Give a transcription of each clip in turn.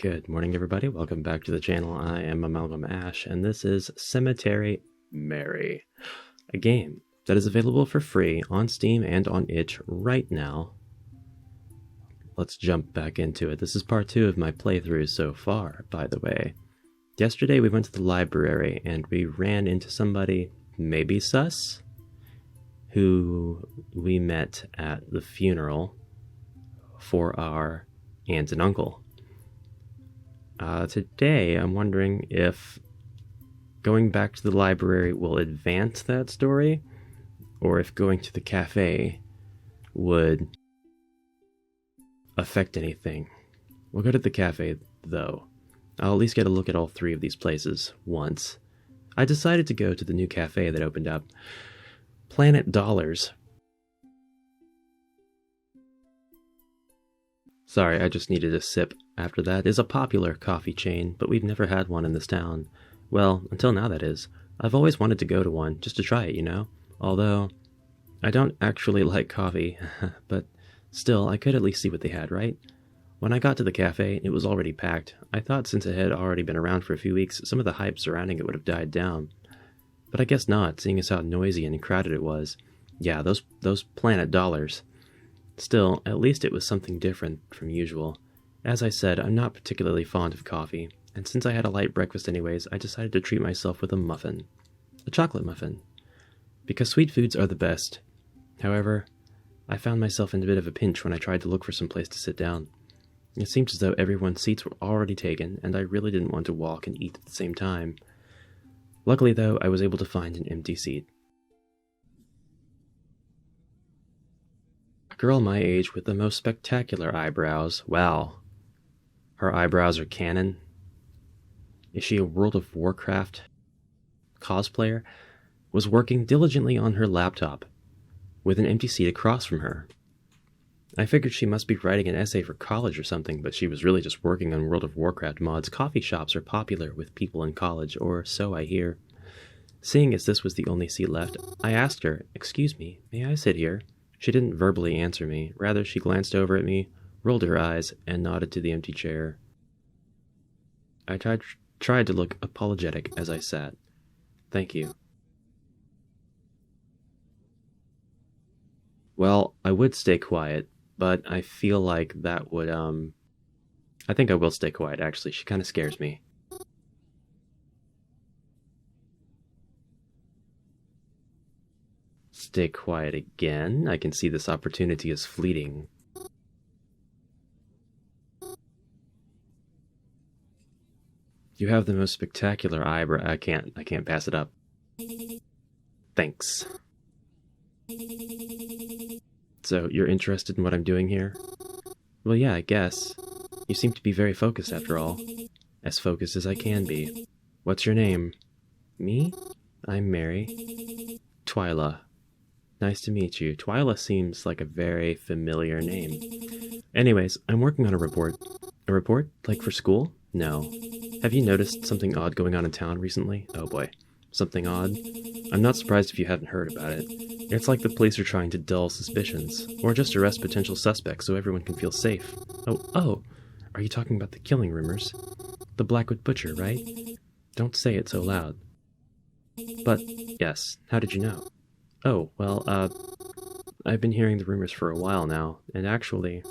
Good morning, everybody. Welcome back to the channel. I am AmalgamAsh, and this is Cemetery Mary, a game that is available for free on Steam and on itch right now. Let's jump back into it. This is part 2 of my playthrough so far, by the way. Yesterday we went to the library and we ran into somebody, maybe sus, who we met at the funeral for our aunt and uncle. Today, I'm wondering if going back to the library will advance that story, or if going to the cafe would affect anything. We'll go to the cafe, though. I'll at least get a look at all 3 of these places once. I decided to go to the new cafe that opened up, Planet Dollars. Sorry, I just needed a sip. After that is a popular coffee chain, but we've never had one in this town. Well, until now that is. I've always wanted to go to one, just to try it, you know? Although, I don't actually like coffee, but still, I could at least see what they had, right? When I got to the cafe, it was already packed. I thought since it had already been around for a few weeks, some of the hype surrounding it would have died down. But I guess not, seeing as how noisy and crowded it was. Yeah, those Planet Dollars. Still, at least it was something different from usual. As I said, I'm not particularly fond of coffee, and since I had a light breakfast anyways, I decided to treat myself with a muffin. A chocolate muffin. Because sweet foods are the best. However, I found myself in a bit of a pinch when I tried to look for some place to sit down. It seemed as though everyone's seats were already taken, and I really didn't want to walk and eat at the same time. Luckily, though, I was able to find an empty seat. A girl my age with the most spectacular eyebrows. Wow. Her eyebrows are canon. Is she a World of Warcraft cosplayer? Was working diligently on her laptop, with an empty seat across from her. I figured she must be writing an essay for college or something, but she was really just working on World of Warcraft mods. Coffee shops are popular with people in college, or so I hear. Seeing as this was the only seat left, I asked her, "Excuse me, may I sit here?" She didn't verbally answer me. Rather, she glanced over at me, rolled her eyes, and nodded to the empty chair. I tried to look apologetic as I sat. "Thank you." Well, I would stay quiet, but I feel like that would, I think I will stay quiet, actually. She kind of scares me. Stay quiet again. I can see this opportunity is fleeting. You have the most spectacular eyebrow. I can't pass it up. Thanks. So, you're interested in what I'm doing here? Well, yeah, I guess. You seem to be very focused after all. As focused as I can be. What's your name? Me? I'm Mary. Twyla. Nice to meet you. Twyla seems like a very familiar name. Anyways, I'm working on a report. A report? Like for school? No. Have you noticed something odd going on in town recently? Oh boy. Something odd? I'm not surprised if you haven't heard about it. It's like the police are trying to dull suspicions, or just arrest potential suspects so everyone can feel safe. Oh, are you talking about the killing rumors? The Blackwood Butcher, right? Don't say it so loud. But, yes, how did you know? Oh, well, I've been hearing the rumors for a while now, and actually,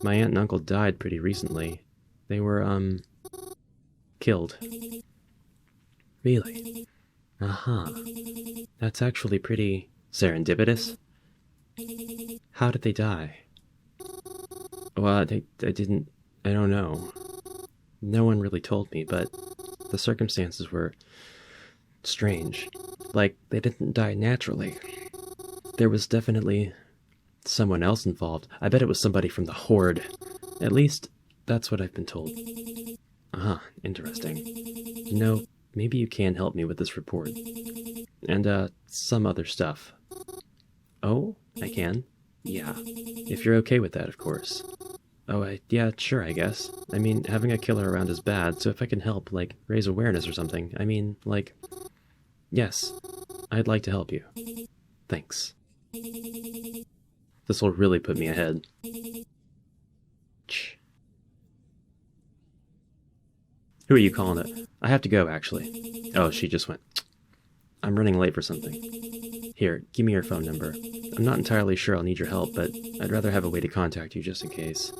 my aunt and uncle died pretty recently. They were, killed. Really? Uh-huh. That's actually pretty serendipitous. How did they die? Well, I don't know. No one really told me, but the circumstances were strange. Like, they didn't die naturally. There was definitely someone else involved. I bet it was somebody from the Horde. At least, that's what I've been told. Uh-huh, interesting. You know, maybe you can help me with this report. And, some other stuff. Oh, I can? Yeah. If you're okay with that, of course. Oh, yeah, sure, I guess. I mean, having a killer around is bad, so if I can help, like, raise awareness or something, I mean, like... Yes, I'd like to help you. Thanks. This will really put me ahead. Shh. Who are you calling it? I have to go, actually. Oh, she just went. I'm running late for something. Here, give me your phone number. I'm not entirely sure I'll need your help, but I'd rather have a way to contact you just in case.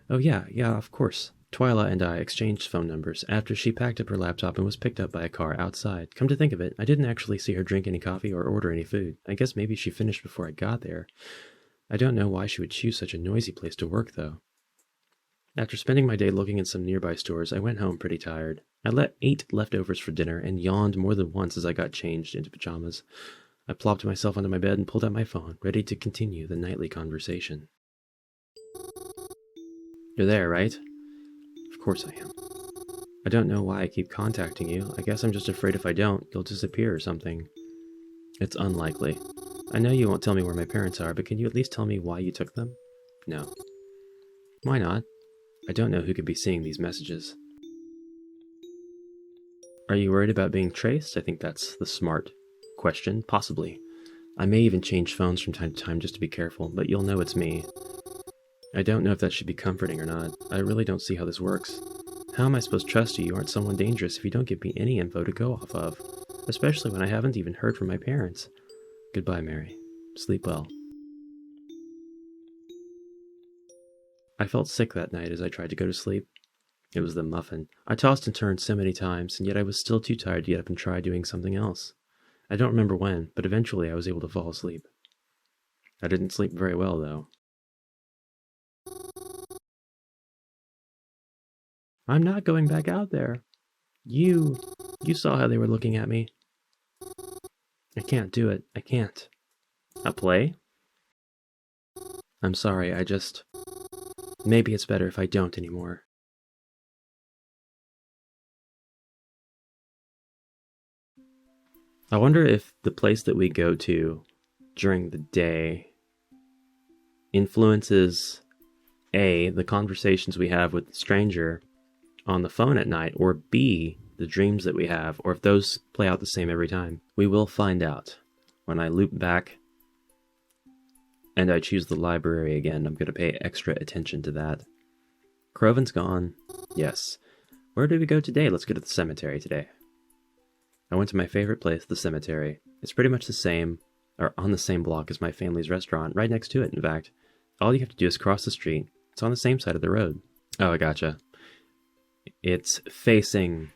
Oh yeah, of course. Twyla and I exchanged phone numbers after she packed up her laptop and was picked up by a car outside. Come to think of it, I didn't actually see her drink any coffee or order any food. I guess maybe she finished before I got there. I don't know why she would choose such a noisy place to work, though. After spending my day looking at some nearby stores, I went home pretty tired. I ate leftovers for dinner and yawned more than once as I got changed into pajamas. I plopped myself onto my bed and pulled out my phone, ready to continue the nightly conversation. You're there, right? Of course I am. I don't know why I keep contacting you. I guess I'm just afraid if I don't, you'll disappear or something. It's unlikely. I know you won't tell me where my parents are, but can you at least tell me why you took them? No. Why not? I don't know who could be seeing these messages. Are you worried about being traced? I think that's the smart question. Possibly. I may even change phones from time to time just to be careful, but you'll know it's me. I don't know if that should be comforting or not. I really don't see how this works. How am I supposed to trust you? You aren't someone dangerous if you don't give me any info to go off of. Especially when I haven't even heard from my parents. Goodbye, Mary. Sleep well. I felt sick that night as I tried to go to sleep. It was the muffin. I tossed and turned so many times, and yet I was still too tired to get up and try doing something else. I don't remember when, but eventually I was able to fall asleep. I didn't sleep very well, though. I'm not going back out there. You saw how they were looking at me. I can't do it. I can't. A play? I'm sorry, maybe it's better if I don't anymore. I wonder if the place that we go to during the day influences A, the conversations we have with the stranger on the phone at night, or B, the dreams that we have, or if those play out the same every time. We will find out. When I loop back and I choose the library again, I'm going to pay extra attention to that. Croven's gone. Yes. Where did we go today? Let's go to the cemetery today. I went to my favorite place, the cemetery. It's pretty much the same, or on the same block as my family's restaurant, right next to it, in fact. All you have to do is cross the street. It's on the same side of the road. Oh, I gotcha. It's facing...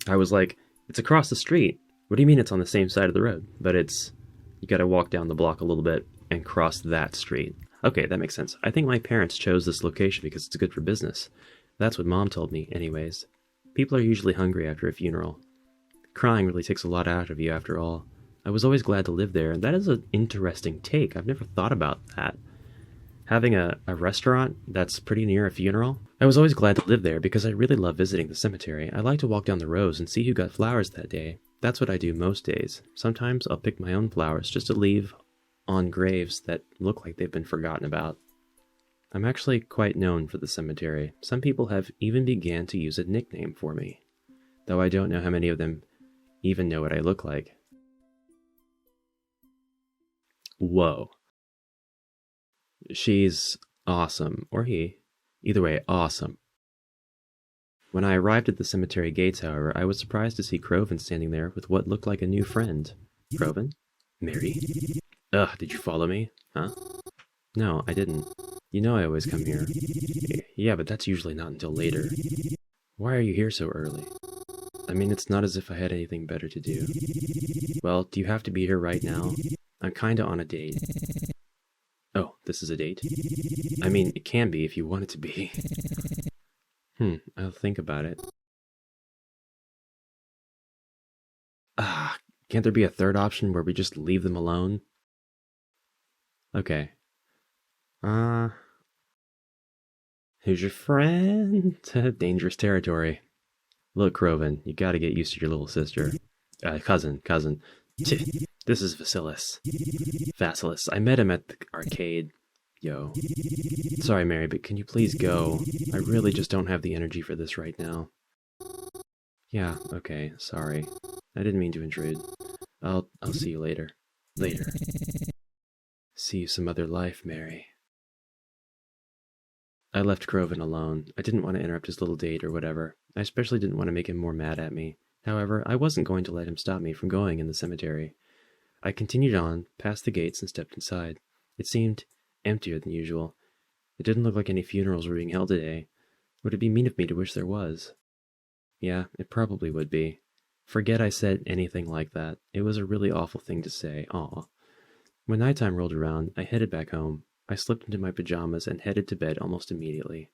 I was like, it's across the street. What do you mean it's on the same side of the road? But you gotta walk down the block a little bit and cross that street. Okay, that makes sense. I think my parents chose this location because it's good for business. That's what Mom told me, anyways. People are usually hungry after a funeral. Crying really takes a lot out of you, after all. I was always glad to live there, and that is an interesting take. I've never thought about that. Having a restaurant that's pretty near a funeral? I was always glad to live there because I really love visiting the cemetery. I like to walk down the rows and see who got flowers that day. That's what I do most days. Sometimes I'll pick my own flowers just to leave on graves that look like they've been forgotten about. I'm actually quite known for the cemetery. Some people have even began to use a nickname for me, though I don't know how many of them even know what I look like. Whoa. She's awesome. Or he. Either way, awesome. When I arrived at the cemetery gates, however, I was surprised to see Croven standing there with what looked like a new friend. Croven? Mary? Ugh, did you follow me? Huh? No, I didn't. You know I always come here. Yeah, but that's usually not until later. Why are you here so early? I mean, it's not as if I had anything better to do. Well, do you have to be here right now? I'm kinda on a date. Oh, this is a date? I mean, it can be if you want it to be. I'll think about it. Can't there be a third option where we just leave them alone? Okay. Who's your friend? Dangerous territory. Look, Croven, you gotta get used to your little sister. Cousin. This is Vasilis. I met him at the arcade. Yo. Sorry, Mary, but can you please go? I really just don't have the energy for this right now. Yeah, okay, sorry. I didn't mean to intrude. I'll see you later. Later. See you some other life, Mary. I left Croven alone. I didn't want to interrupt his little date or whatever. I especially didn't want to make him more mad at me. However, I wasn't going to let him stop me from going in the cemetery. I continued on, past the gates, and stepped inside. It seemed emptier than usual. It didn't look like any funerals were being held today. Would it be mean of me to wish there was? Yeah, it probably would be. Forget I said anything like that. It was a really awful thing to say. Aw. When nighttime rolled around, I headed back home. I slipped into my pajamas and headed to bed almost immediately.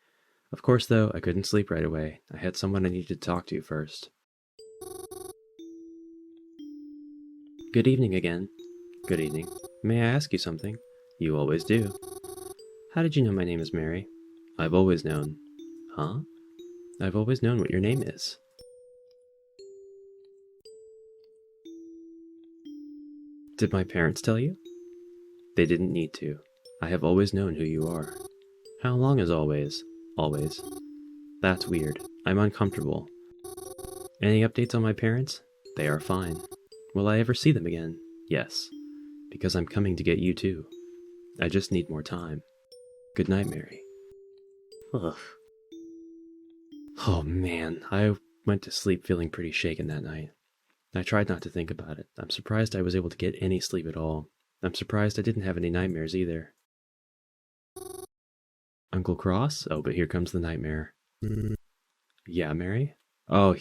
Of course, though, I couldn't sleep right away. I had someone I needed to talk to first. Good evening again. Good evening. May I ask you something? You always do. How did you know my name is Mary? I've always known. Huh? I've always known what your name is. Did my parents tell you? They didn't need to. I have always known who you are. How long is always? Always. That's weird. I'm uncomfortable. Any updates on my parents? They are fine. Will I ever see them again? Yes. Because I'm coming to get you too. I just need more time. Good night, Mary. Ugh. Oh man, I went to sleep feeling pretty shaken that night. I tried not to think about it. I'm surprised I was able to get any sleep at all. I'm surprised I didn't have any nightmares either. Uncle Cross? Oh, but here comes the nightmare. Yeah, Mary? Oh,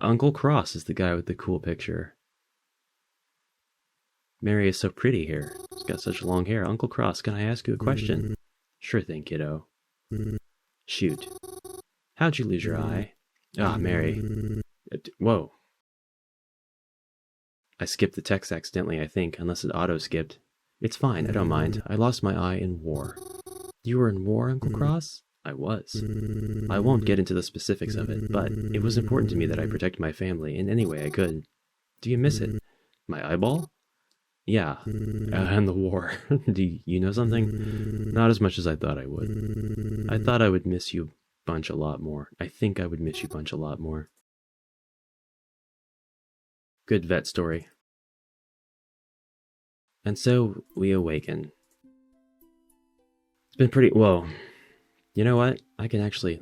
Uncle Cross is the guy with the cool picture. Mary is so pretty here. She's got such long hair. Uncle Cross, can I ask you a question? Sure thing, kiddo. Shoot. How'd you lose your eye? Ah, Mary. Whoa. I skipped the text accidentally, I think, unless it auto-skipped. It's fine, I don't mind. I lost my eye in war. You were in war, Uncle Cross? I was. I won't get into the specifics of it, but it was important to me that I protect my family in any way I could. Do you miss it? My eyeball? Yeah, and the war. Do you know something? Not as much as I thought I would. I thought I would miss you bunch a lot more. I think I would miss you bunch a lot more. Good vet story. And so we awaken. It's been pretty... Whoa. You know what? I can actually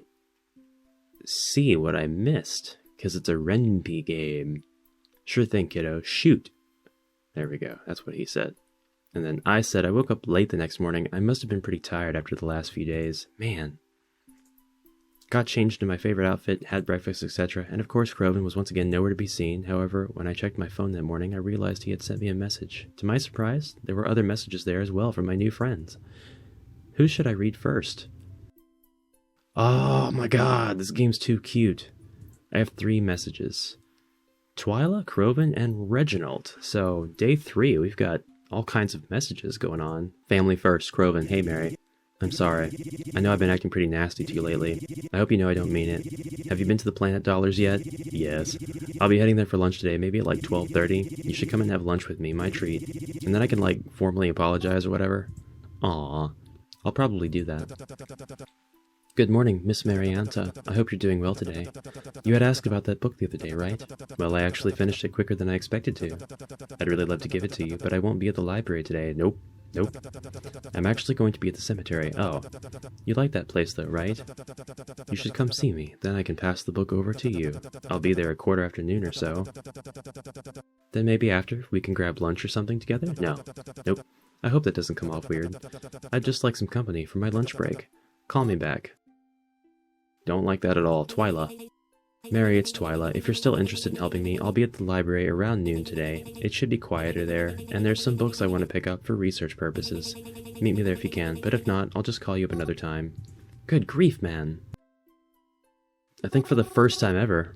see what I missed, because it's a REN'PY game. Sure thing, kiddo. Shoot. There we go. That's what he said. And then I said I woke up late the next morning. I must have been pretty tired after the last few days. Man. Got changed in my favorite outfit, had breakfast, etc. And of course, Croven was once again nowhere to be seen. However, when I checked my phone that morning, I realized he had sent me a message. To my surprise, there were other messages there as well from my new friends. Who should I read first? Oh my god, this game's too cute. I have 3 messages. Twyla, Croven, and Reginald. So, day 3, we've got all kinds of messages going on. Family first, Croven. Hey, Mary. I'm sorry. I know I've been acting pretty nasty to you lately. I hope you know I don't mean it. Have you been to the Planet Dollars yet? Yes. I'll be heading there for lunch today, maybe at like 12:30. You should come and have lunch with me, my treat. And then I can like formally apologize or whatever. Aw. I'll probably do that. Good morning, Miss Marianta. I hope you're doing well today. You had asked about that book the other day, right? Well, I actually finished it quicker than I expected to. I'd really love to give it to you, but I won't be at the library today. Nope. I'm actually going to be at the cemetery. Oh. You like that place, though, right? You should come see me. Then I can pass the book over to you. I'll be there at 1:15 or so. Then maybe after, we can grab lunch or something together? No. Nope. I hope that doesn't come off weird. I'd just like some company for my lunch break. Call me back. Don't like that at all. Twyla. Mary, it's Twyla. If you're still interested in helping me, I'll be at the library around noon today. It should be quieter there, and there's some books I want to pick up for research purposes. Meet me there if you can, but if not, I'll just call you up another time. Good grief, man. I think for the first time ever,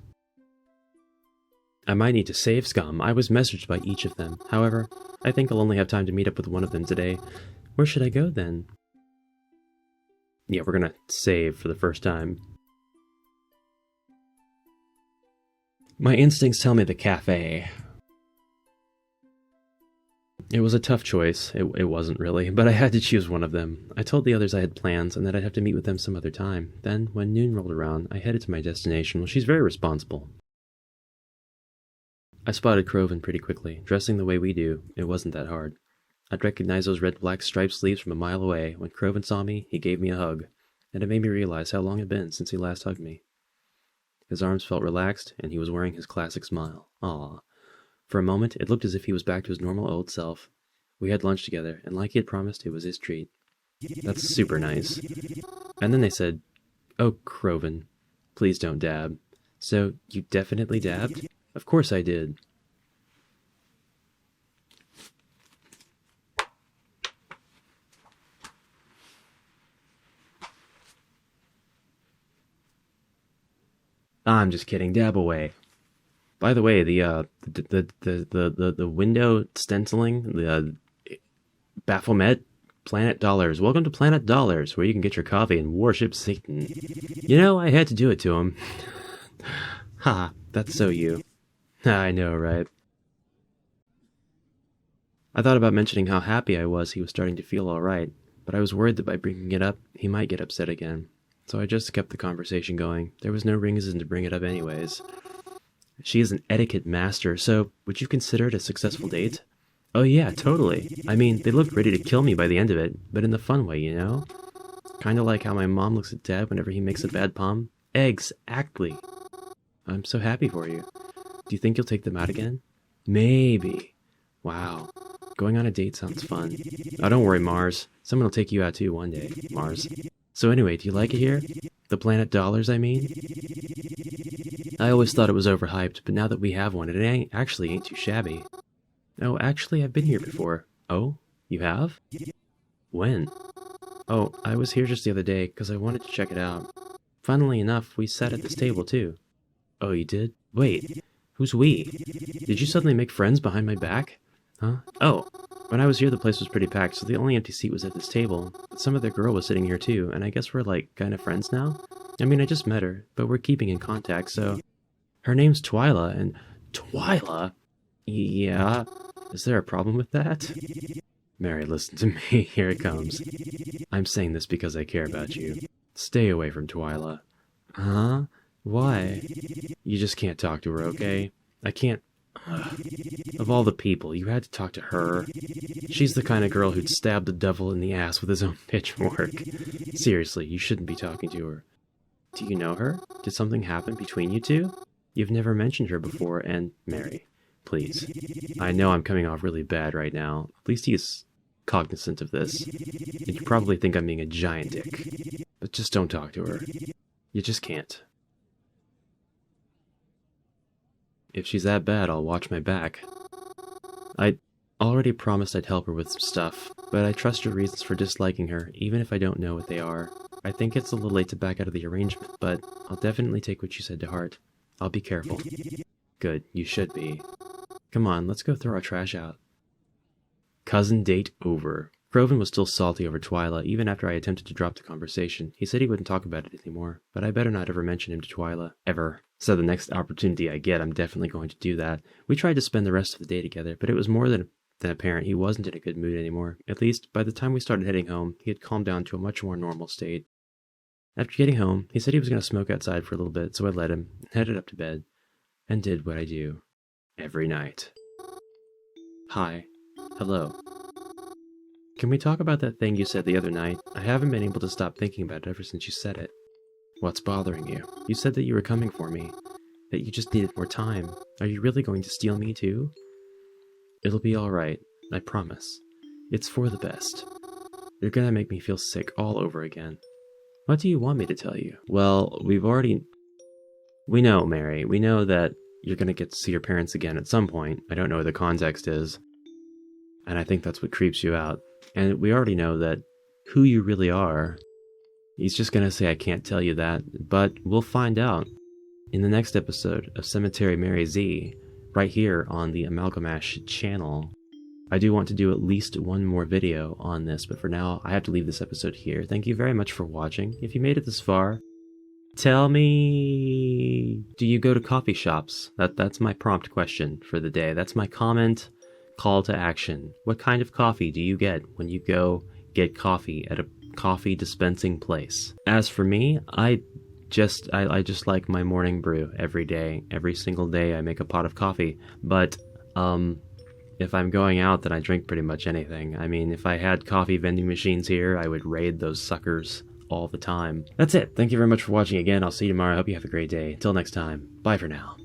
I might need to save Scum. I was messaged by each of them. However, I think I'll only have time to meet up with one of them today. Where should I go then? Yeah, we're gonna save for the first time. My instincts tell me the cafe. It was a tough choice. It wasn't really, but I had to choose one of them. I told the others I had plans and that I'd have to meet with them some other time. Then, when noon rolled around, I headed to my destination. Well, she's very responsible. I spotted Croven pretty quickly. Dressing the way we do, it wasn't that hard. I'd recognize those red-black striped sleeves from a mile away. When Croven saw me, he gave me a hug. and it made me realize how long it had been since he last hugged me. His arms felt relaxed, and he was wearing his classic smile. Aww. For a moment, it looked as if he was back to his normal old self. We had lunch together, and like he had promised, it was his treat. That's super nice. And then they said, "Oh, Croven, please don't dab." So, you definitely dabbed? Of course I did. I'm just kidding, dab away. By the way, the window stenciling, the Baphomet, Planet Dollars. Welcome to Planet Dollars, where you can get your coffee and worship Satan. You know, I had to do it to him. Ha, that's so you. I know, right? I thought about mentioning how happy I was he was starting to feel alright, but I was worried that by bringing it up, he might get upset again. So I just kept the conversation going. There was no reason to bring it up anyways. She is an etiquette master, so would you consider it a successful date? Oh yeah, totally. I mean, they looked ready to kill me by the end of it, but in the fun way, you know? Kinda like how my mom looks at Dad whenever he makes a bad pun. Exactly. I'm so happy for you. Do you think you'll take them out again? Maybe. Wow. Going on a date sounds fun. Oh, don't worry, Mars. Someone will take you out too one day, Mars. So anyway, do you like it here? The Planet Dollars, I mean? I always thought it was overhyped, but now that we have one, it actually ain't too shabby. Oh, actually, I've been here before. Oh? You have? When? Oh, I was here just the other day, because I wanted to check it out. Funnily enough, we sat at this table, too. Oh, you did? Wait, who's we? Did you suddenly make friends behind my back? Huh? Oh, when I was here, the place was pretty packed, so the only empty seat was at this table. But some other girl was sitting here, too, and I guess we're, like, kind of friends now? I mean, I just met her, but we're keeping in contact, so... Her name's Twyla, and... Twyla? Yeah? Is there a problem with that? Mary, listen to me. Here it comes. I'm saying this because I care about you. Stay away from Twyla. Huh? Why? You just can't talk to her, okay? I can't... Of all the people, you had to talk to her. She's the kind of girl who'd stab the devil in the ass with his own pitchfork. Seriously, you shouldn't be talking to her. Do you know her? Did something happen between you two? You've never mentioned her before, and... Mary, please. I know I'm coming off really bad right now. At least he's cognizant of this. And you probably think I'm being a giant dick. But just don't talk to her. You just can't. If she's that bad, I'll watch my back. I already promised I'd help her with some stuff, but I trust her reasons for disliking her, even if I don't know what they are. I think it's a little late to back out of the arrangement, but I'll definitely take what you said to heart. I'll be careful. Good, you should be. Come on, let's go throw our trash out. Cousin date over. Croven was still salty over Twyla, even after I attempted to drop the conversation. He said he wouldn't talk about it anymore, but I better not ever mention him to Twyla. Ever. So the next opportunity I get, I'm definitely going to do that. We tried to spend the rest of the day together, but it was more than apparent he wasn't in a good mood anymore. At least, by the time we started heading home, he had calmed down to a much more normal state. After getting home, he said he was going to smoke outside for a little bit, so I let him, headed up to bed, and did what I do every night. Hi. Hello. Can we talk about that thing you said the other night? I haven't been able to stop thinking about it ever since you said it. What's bothering you? You said that you were coming for me. That you just needed more time. Are you really going to steal me too? It'll be alright. I promise. It's for the best. You're gonna make me feel sick all over again. What do you want me to tell you? Well, we know, Mary. We know that you're gonna get to see your parents again at some point. I don't know what the context is. And I think that's what creeps you out. And we already know that who you really are. He's just gonna say I can't tell you that, but we'll find out in the next episode of Cemetery Mary Z, right here on the AmalgamAsh channel. I do want to do at least one more video on this, but for now, I have to leave this episode here. Thank you very much for watching. If you made it this far, tell me, do you go to coffee shops? That's my prompt question for the day. That's my comment call to action. What kind of coffee do you get when you go get coffee at a coffee dispensing place? As for me, I just like my morning brew every day. Every single day I make a pot of coffee. But if I'm going out, then I drink pretty much anything. I mean, if I had coffee vending machines here, I would raid those suckers all the time. That's it. Thank you very much for watching again. I'll see you tomorrow. I hope you have a great day. Until next time, bye for now.